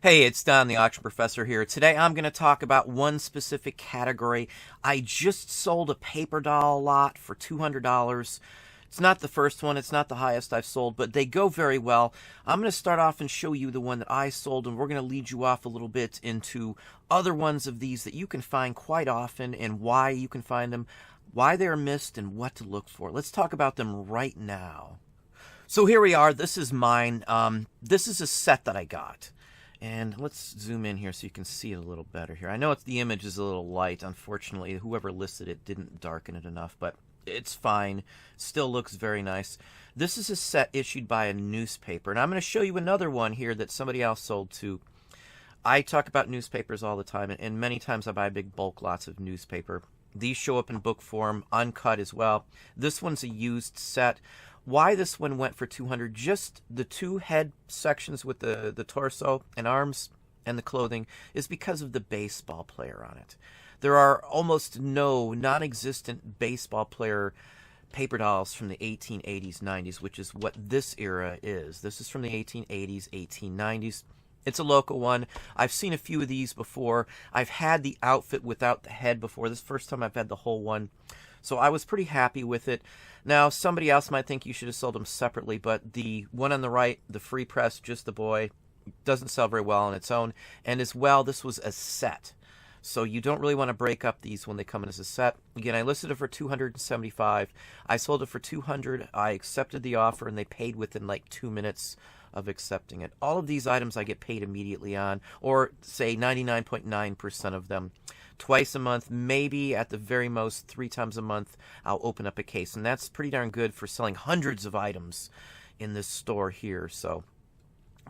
Hey, it's Don, the Auction Professor here. Today I'm going to talk about one specific category. I just sold a paper doll lot for $200. It's not the first one, it's not the highest I've sold, but they go very well. I'm going to start off and show you the one that I sold, and we're going to lead you off a little bit into other ones of these that you can find quite often and why you can find them, why they're missed, and what to look for. Let's talk about them right now. So here we are. This is mine. This is a set that I got. And let's zoom in here so you can see it a little better here. I know the image is a little light. Unfortunately, whoever listed it didn't darken it enough, but it's fine. Still looks very nice. This is a set issued by a newspaper, and I'm going to show you another one here that somebody else sold too. I talk about newspapers all the time, and many times I buy big bulk lots of newspaper. These show up in book form, uncut as well. This one's a used set. Why this one went for $200, just the two head sections with the torso and arms and the clothing, is because of the baseball player on it. There are almost no non-existent baseball player paper dolls from the 1880s, 90s, which is what this era is. This is from the 1880s, 1890s. It's a local one. I've seen a few of these before. I've had the outfit without the head before. This is the first time I've had the whole one. So I was pretty happy with it. Now, somebody else might think you should have sold them separately, but the one on the right, the free press, just the boy, doesn't sell very well on its own. And as well, this was a set. So you don't really want to break up these when they come in as a set. Again, I listed it for $275. I sold it for $200. I accepted the offer, and they paid within like 2 minutes of accepting it. All of these items I get paid immediately on, or say 99.9% of them. Twice a month, maybe at the very most 3 times a month, I'll open up a case. And that's pretty darn good for selling hundreds of items in this store here. So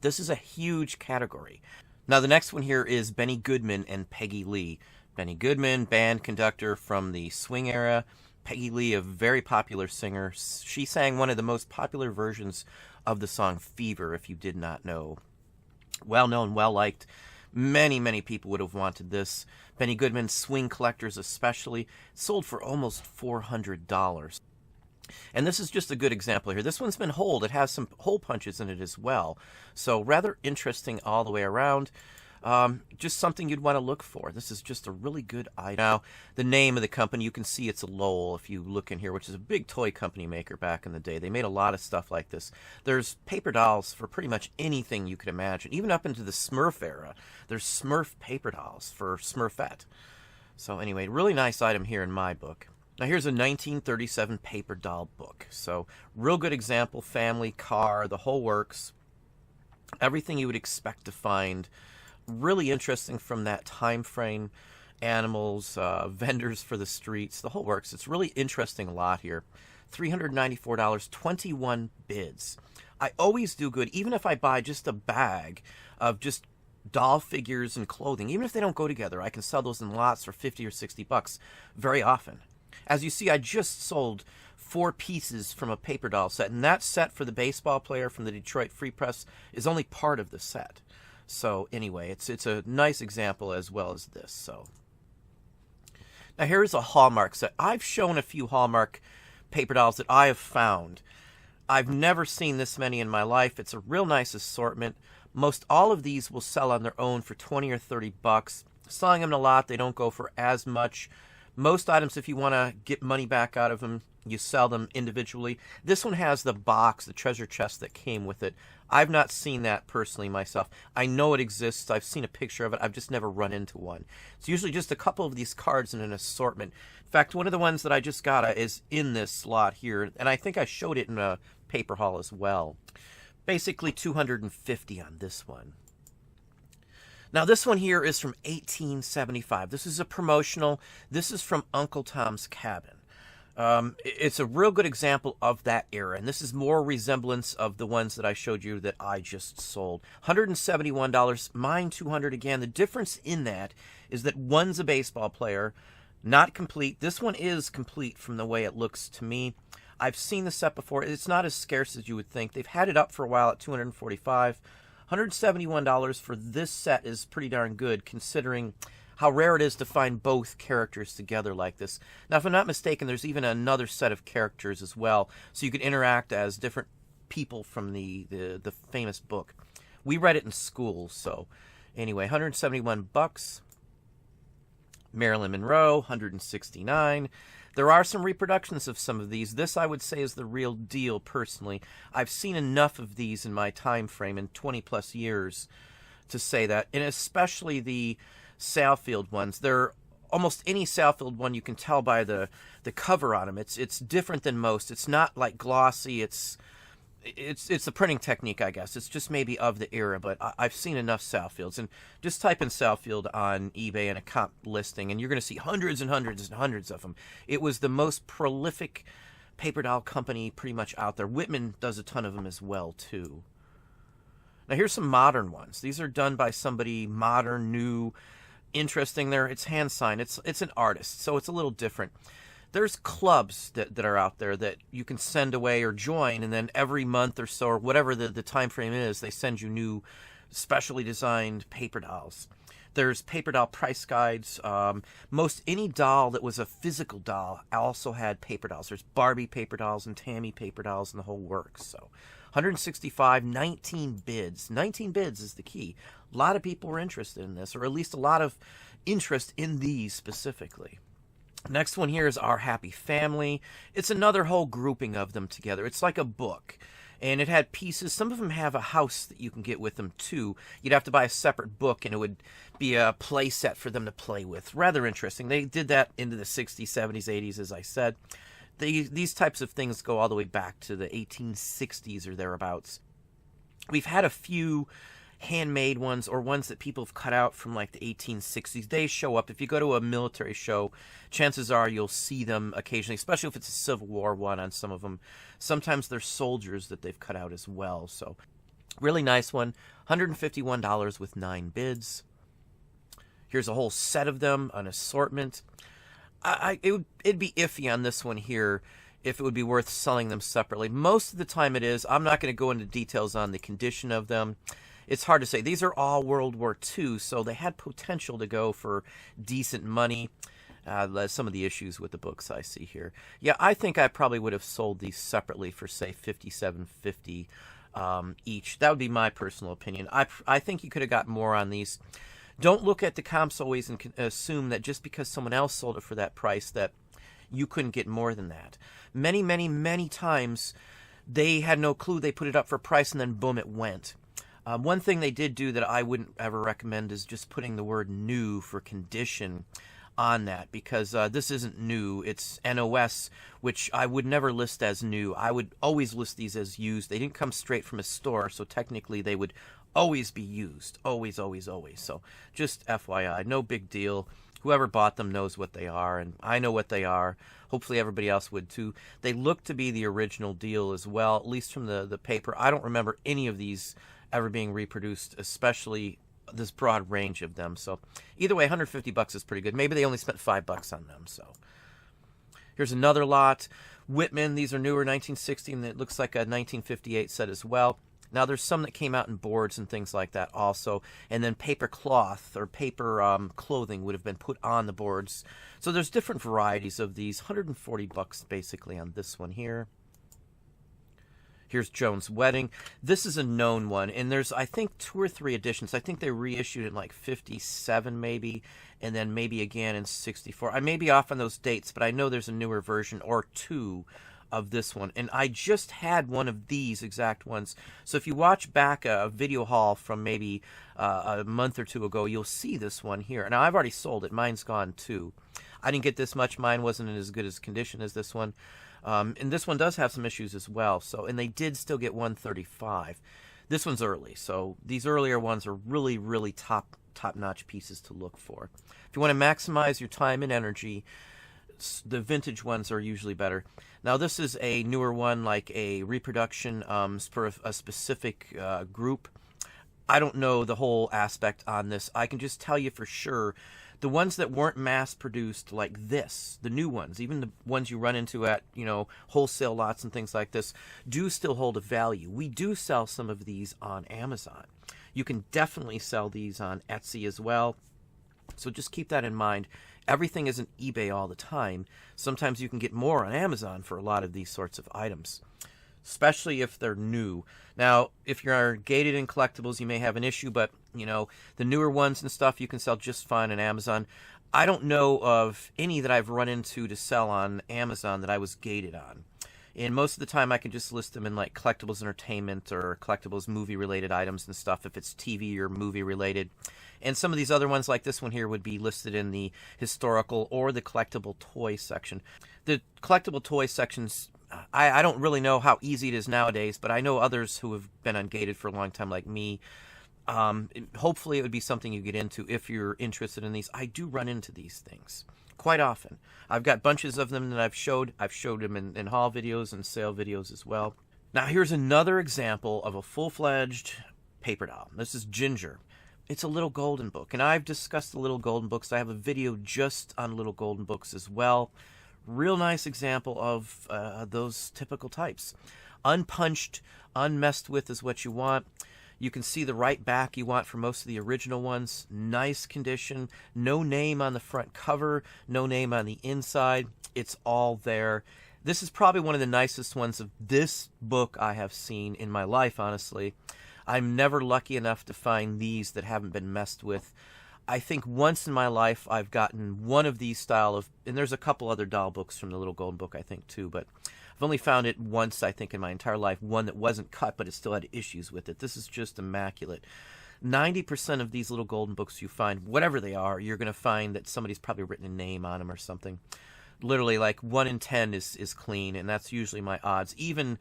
this is a huge category. Now the next one here is Benny Goodman and Peggy Lee. Benny Goodman, band conductor from the swing era. Peggy Lee, a very popular singer. She sang one of the most popular versions of the song Fever, if you did not know. Well known, well liked. Many people would have wanted this. Benny Goodman, swing collectors especially, sold for almost $400. And this is just a good example here. This one's been holed. It has some hole punches in it as well. So rather interesting all the way around. Just something you'd want to look for. This is just a really good item. Now, the name of the company, you can see it's a Lowell if you look in here, which is a big toy company maker back in the day. They made a lot of stuff like this. There's paper dolls for pretty much anything you could imagine. Even up into the Smurf era, there's Smurf paper dolls for Smurfette. So anyway, really nice item here in my book. Now here's a 1937 paper doll book. So real good example, family, car, the whole works. Everything you would expect to find. Really interesting from that time frame. Animals, vendors for the streets, the whole works. It's really interesting lot here. $394, 21 bids. I always do good, even if I buy just a bag of just doll figures and clothing. Even if they don't go together, I can sell those in lots for 50 or 60 bucks very often. As you see, I just sold 4 pieces from a paper doll set, and that set for the baseball player from the Detroit Free Press is only part of the set. So anyway, it's a nice example as well as this. So now here's a Hallmark set. I've shown a few Hallmark paper dolls that I have found. I've never seen this many in my life. It's a real nice assortment. Most all of these will sell on their own for 20 or 30 bucks. Selling them a lot, they don't go for as much. Most items, if you want to get money back out of them, you sell them individually. This one has the box, the treasure chest that came with it. I've not seen that personally myself. I know it exists. I've seen a picture of it. I've just never run into one. It's usually just a couple of these cards in an assortment. In fact, one of the ones that I just got is in this slot here, and I think I showed it in a paper haul as well. Basically $250 on this one. Now this one here is from 1875. This is a promotional. This is from Uncle Tom's Cabin. It's a real good example of that era, and this is more resemblance of the ones that I showed you that I just sold. $171, mine $200 again. The difference in that is that one's a baseball player, not complete. This one is complete from the way it looks to me. I've seen the set before. It's not as scarce as you would think. They've had it up for a while at $245. $171 for this set is pretty darn good, considering how rare it is to find both characters together like this. Now, if I'm not mistaken, there's even another set of characters as well, so you could interact as different people from the famous book. We read it in school, so Anyway, 171 bucks. Marilyn Monroe, 169. There are some reproductions of some of these. This, I would say, is the real deal, personally. I've seen enough of these in my time frame, in 20-plus years, to say that. And especially the Salfield ones. They're almost any Salfield one, you can tell by the cover on them. It's different than most. It's not like glossy. It's the printing technique, I guess. It's just maybe of the era, but I've seen enough Salfields. And just type in Salfield on eBay and a comp listing, and you're going to see hundreds and hundreds and hundreds of them. It was the most prolific paper doll company pretty much out there. Whitman does a ton of them as well, too. Now, here's some modern ones. These are done by somebody modern, new, interesting. It's hand signed. It's an artist, so it's a little different. There's clubs that are out there that you can send away or join, and then every month or so, or whatever the time frame is, they send you new specially designed paper dolls. There's paper doll price guides. Most any doll that was a physical doll also had paper dolls. There's Barbie paper dolls and Tammy paper dolls and the whole works. So 165, 19 bids. 19 bids is the key. A lot of people were interested in this, or at least a lot of interest in these specifically. Next one here is Our Happy Family. It's another whole grouping of them together. It's like a book, and it had pieces. Some of them have a house that you can get with them, too. You'd have to buy a separate book, and it would be a play set for them to play with. Rather interesting. They did that into the 60s, 70s, 80s, as I said. These types of things go all the way back to the 1860s or thereabouts. We've had a few handmade ones, or ones that people have cut out from like the 1860s. They show up. If you go to a military show, chances are you'll see them occasionally, especially if it's a Civil War one on some of them. Sometimes they're soldiers that they've cut out as well. So really nice one. $151 with 9 bids. Here's a whole set of them, an assortment. It'd be iffy on this one here if it would be worth selling them separately. Most of the time it is. I'm not going to go into details on the condition of them. It's hard to say. These are all World War II, so they had potential to go for decent money. Some of the issues with the books I see here. Yeah, I think I probably would have sold these separately for, say, $57.50 each. That would be my personal opinion. I think you could have got more on these. Don't look at the comps always and assume that just because someone else sold it for that price that you couldn't get more than that. Many, many, many times they had no clue. They put it up for a price and then boom, it went. One thing they did do that I wouldn't ever recommend is just putting the word new for condition on that, because this isn't new. It's NOS, which I would never list as new. I would always list these as used. They didn't come straight from a store, so technically they would always be used. Always, always, always. So just FYI, no big deal. Whoever bought them knows what they are, and I know what they are. Hopefully everybody else would too. They look to be the original deal as well, at least from the paper. I don't remember any of these ever being reproduced, especially this broad range of them. So either way, $150 is pretty good. Maybe they only spent $5 on them. So here's another lot. Whitman, these are newer, 1960, and it looks like a 1958 set as well. Now there's some that came out in boards and things like that also, and then paper cloth or paper clothing would have been put on the boards. So there's different varieties of these. $140 basically on this one here. Here's Joan's Wedding. This is a known one, and there's, I think, 2 or 3 editions. I think they reissued it in like 57 maybe, and then maybe again in 64. I may be off on those dates, but I know there's a newer version or 2 of this one, and I just had one of these exact ones. So if you watch back a video haul from maybe a month or 2 ago, you'll see this one here. Now, I've already sold it. Mine's gone too. I didn't get this much. Mine wasn't in as good as condition as this one. And this one does have some issues as well. So, and they did still get $135. This one's early, so these earlier ones are really, really top-notch pieces to look for. If you want to maximize your time and energy, the vintage ones are usually better. Now, this is a newer one, like a reproduction for a specific group. I don't know the whole aspect on this. I can just tell you for sure, the ones that weren't mass-produced like this, the new ones, even the ones you run into at, wholesale lots and things like this, do still hold a value. We do sell some of these on Amazon. You can definitely sell these on Etsy as well. So just keep that in mind. Everything isn't eBay all the time. Sometimes you can get more on Amazon for a lot of these sorts of items. especially if they're new. Now, if you're gated in collectibles, you may have an issue, but, you know, the newer ones and stuff you can sell just fine on Amazon. I don't know of any that I've run into to sell on Amazon that I was gated on. And most of the time I can just list them in like collectibles entertainment or collectibles movie related items and stuff if it's TV or movie related. And some of these other ones like this one here would be listed in the historical or the collectible toy section. The collectible toy sections, I don't really know how easy it is nowadays, but I know others who have been ungated for a long time like me. Hopefully it would be something you get into if you're interested in these. I do run into these things quite often. I've got bunches of them that I've showed. I've showed them in haul videos and sale videos as well. Now here's another example of a full-fledged paper doll. This is Ginger. It's a little golden book, and I've discussed the little golden books. I have a video just on little golden books as well. Real nice example of those typical types. Unpunched, unmessed with is what you want. You can see the right back you want for most of the original ones. Nice condition. No name on the front cover. No name on the inside. It's all there. This is probably one of the nicest ones of this book I have seen in my life, honestly. I'm never lucky enough to find these that haven't been messed with. I think once in my life I've gotten one of these style of, and there's a couple other doll books from the Little Golden Book I think too, but I've only found it once I think in my entire life, one that wasn't cut but it still had issues with it. This is just immaculate. 90% of these Little Golden Books you find, whatever they are, you're going to find that somebody's probably written a name on them or something. Literally like 1 in 10 is clean, and that's usually my odds. Even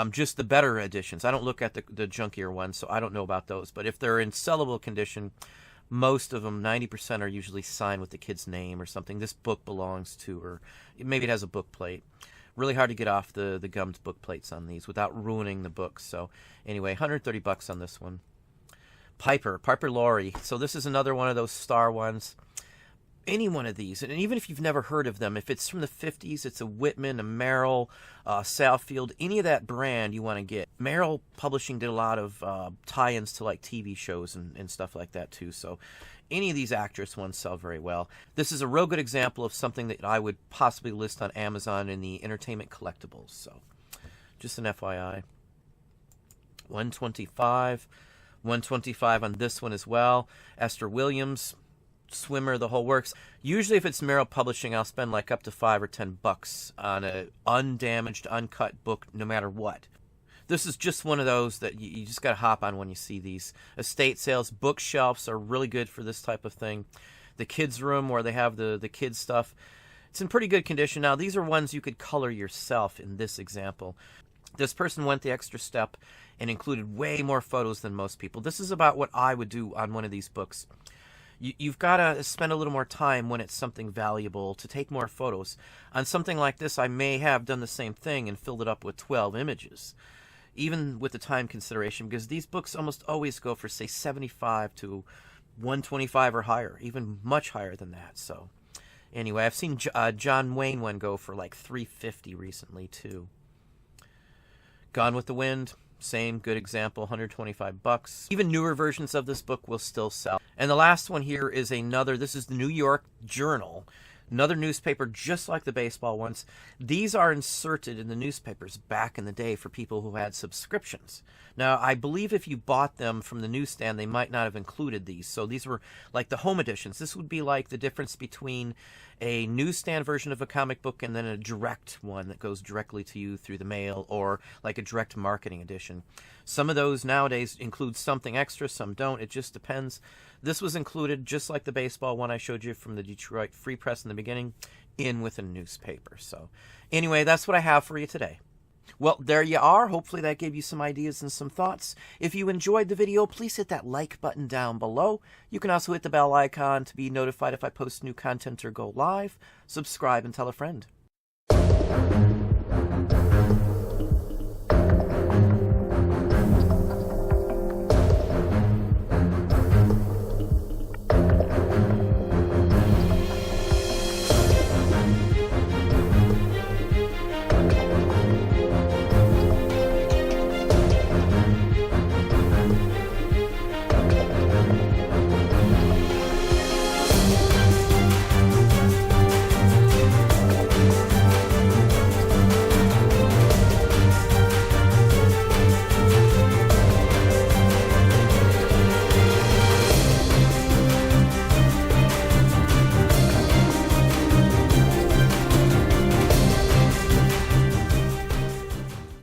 just the better editions. I don't look at the junkier ones, so I don't know about those. But if they're in sellable condition, most of them, 90%, are usually signed with the kid's name or something. This book belongs to, or maybe it has a book plate. Really hard to get off the gummed book plates on these without ruining the book. So anyway, $130 on this one. Piper Laurie. So this is another one of those star ones. Any one of these, and even if you've never heard of them, if it's from the 50s, it's a Whitman, a Merrill, Southfield, any of that brand you want to get. Merrill Publishing did a lot of tie-ins to like TV shows and stuff like that too, so any of these actress ones sell very well. This is a real good example of something that I would possibly list on Amazon in the entertainment collectibles, so just an FYI. $125 on this one as well. Esther Williams, swimmer, the whole works. Usually if it's Merrill Publishing, I'll spend like up to $5 or $10 on a undamaged, uncut book no matter what. This is just one of those that you just got to hop on when you see these. Estate sales, bookshelves are really good for this type of thing. The kids' room where they have the kids' stuff, it's in pretty good condition. Now these are ones you could color yourself in this example. This person went the extra step and included way more photos than most people. This is about what I would do on one of these books. You've got to spend a little more time when it's something valuable to take more photos. On something like this, I may have done the same thing and filled it up with 12 images, even with the time consideration, because these books almost always go for, say, $75 to $125 or higher, even much higher than that. So anyway, I've seen John Wayne one go for like $350 recently, too. Gone with the Wind. Same good example, $125. Even newer versions of this book will still sell. And the last one here is another, this is the New York Journal, another newspaper just like the baseball ones. These are inserted in the newspapers back in the day for people who had subscriptions. Now, I believe if you bought them from the newsstand, they might not have included these. So these were like the home editions. This would be like the difference between a newsstand version of a comic book and then a direct one that goes directly to you through the mail, or like a direct marketing edition. Some of those nowadays include something extra, some don't. It just depends. This was included, just like the baseball one I showed you from the Detroit Free Press in the beginning, in with a newspaper. So anyway, that's what I have for you today. Well, there you are. Hopefully that gave you some ideas and some thoughts. If you enjoyed the video, please hit that like button down below. You can also hit the bell icon to be notified if I post new content or go live. Subscribe and tell a friend.